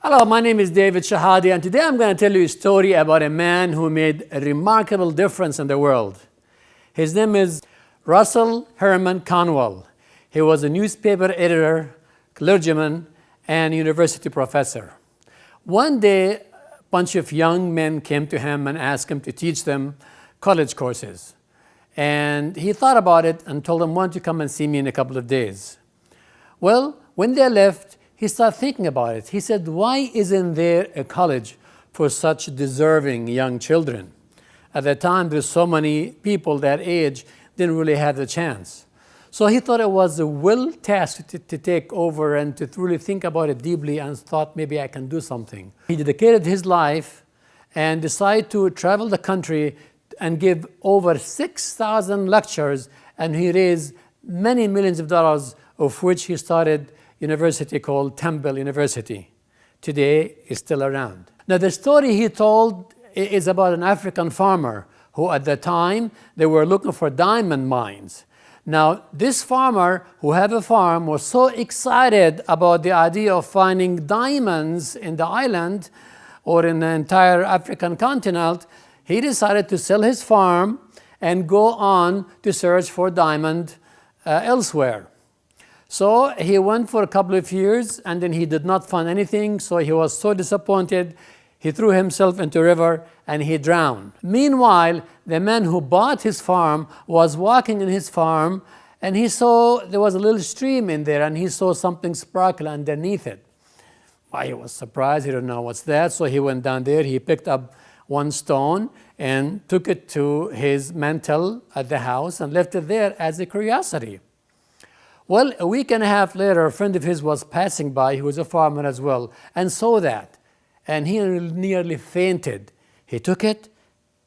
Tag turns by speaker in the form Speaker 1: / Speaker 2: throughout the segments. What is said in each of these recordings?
Speaker 1: Hello, my name is David Shahadi, and today I'm going to tell you a story about a man who made a remarkable difference in the world. His name is Russell Herman Conwell. He was a newspaper editor, clergyman, and university professor. One day, a bunch of young men came to him and asked him to teach them college courses. And he thought about it and told them, "Why don't you come and see me in a couple of days?" Well, when they left, he started thinking about it. He said, "Why isn't there a college for such deserving young children?" At that time, there's so many people that age didn't really have the chance. So he thought it was a will task to take over and to really think about it deeply, and thought, maybe I can do something. He dedicated his life and decided to travel the country and give over 6,000 lectures, and he raised many millions of dollars, of which he started university called Temple University. Today is still around. Now the story he told is about an African farmer who at the time they were looking for diamond mines. Now this farmer who had a farm was so excited about the idea of finding diamonds in the island or in the entire African continent, he decided to sell his farm and go on to search for diamond elsewhere. So he went for a couple of years, and then he did not find anything, so he was so disappointed, he threw himself into a river and he drowned. Meanwhile, the man who bought his farm was walking in his farm, and he saw there was a little stream in there, and he saw something sparkle underneath it. Well, he was surprised, he didn't know what's that, so he went down there, he picked up one stone and took it to his mantel at the house and left it there as a curiosity. Well, a week and a half later, a friend of his was passing by, he was a farmer as well, and saw that. And he nearly fainted. He took it,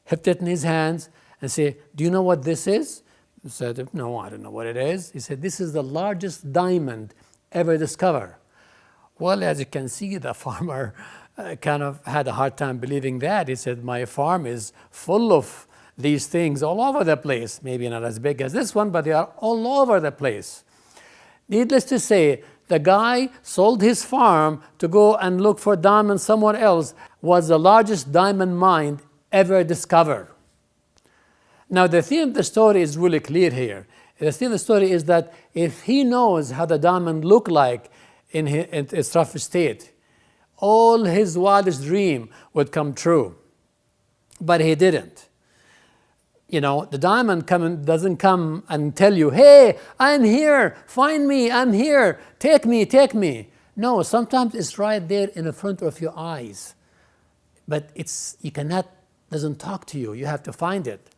Speaker 1: held it in his hands, and said, "Do you know what this is?" He said, "No, I don't know what it is." He said, "This is the largest diamond ever discovered." Well, as you can see, the farmer kind of had a hard time believing that. He said, "My farm is full of these things all over the place. Maybe not as big as this one, but they are all over the place." Needless to say, the guy sold his farm to go and look for diamonds somewhere else. Was the largest diamond mine ever discovered. Now the theme of the story is really clear here. The theme of the story is that if he knows how the diamond looked like in its rough state, all his wildest dream would come true. But he didn't. You know, the diamond doesn't come and tell you, "Hey, I'm here, find me, I'm here, take me, take me." No, sometimes it's right there in the front of your eyes. But doesn't talk to you, you have to find it.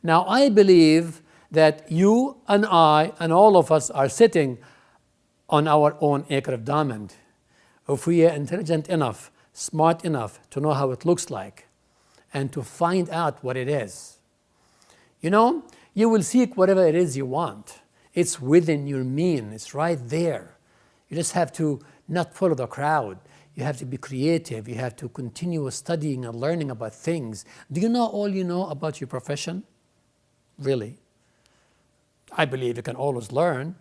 Speaker 1: Now I believe that you and I and all of us are sitting on our own acre of diamond. If we are intelligent enough, smart enough to know how it looks like and to find out what it is. You know, you will seek whatever it is you want. It's within your means, it's right there. You just have to not follow the crowd. You have to be creative, you have to continue studying and learning about things. Do you know all you know about your profession? Really? I believe you can always learn.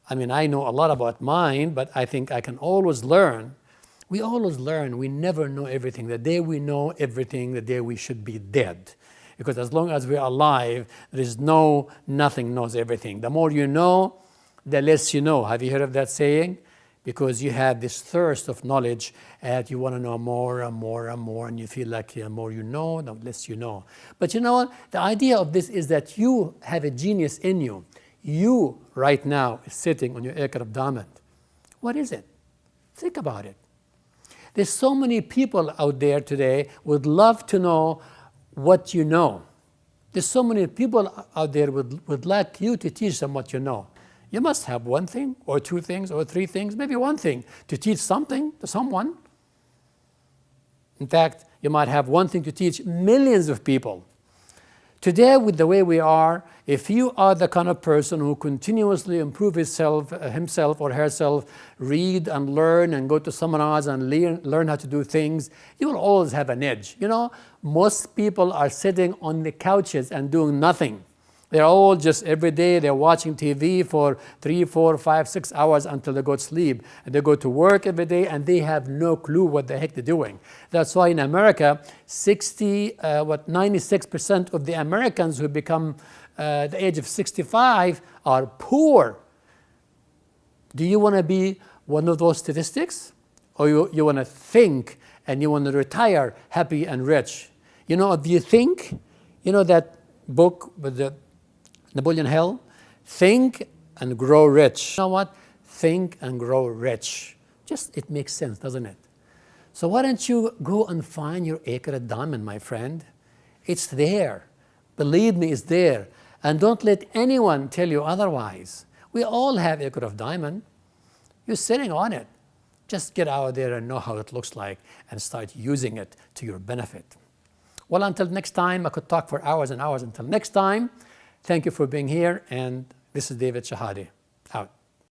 Speaker 1: I mean, I know a lot about mine, but I think I can always learn. We always learn, we never know everything. The day we know everything, the day we should be dead. Because as long as we're alive, there is nothing knows everything. The more you know, the less you know. Have you heard of that saying? Because you have this thirst of knowledge and you want to know more and more and more, and you feel like the more you know, the less you know. But you know what? The idea of this is that you have a genius in you. You, right now, is sitting on your acre of diamond. What is it? Think about it. There's so many people out there today would love to know what you know. There's so many people out there would like you to teach them what you know. You must have one thing or two things or three things, maybe one thing to teach something to someone. In fact, you might have one thing to teach millions of people. Today, with the way we are, if you are the kind of person who continuously improve himself or herself, read and learn and go to seminars and learn how to do things, you will always have an edge. You know, most people are sitting on the couches and doing nothing. They're all just every day, they're watching TV for 3, 4, 5, 6 hours until they go to sleep. And they go to work every day and they have no clue what the heck they're doing. That's why in America, 96% of the Americans who become the age of 65 are poor. Do you want to be one of those statistics? Or you want to think and you want to retire happy and rich? You know, if you think, you know that book with the Napoleon Hill? Think and grow rich. You know what? Think and grow rich. Just, it makes sense, doesn't it? So why don't you go and find your acre of diamond, my friend? It's there. Believe me, it's there. And don't let anyone tell you otherwise. We all have acre of diamond. You're sitting on it. Just get out there and know how it looks like and start using it to your benefit. Well, until next time, I could talk for hours and hours. Until next time, thank you for being here, and this is David Shahade.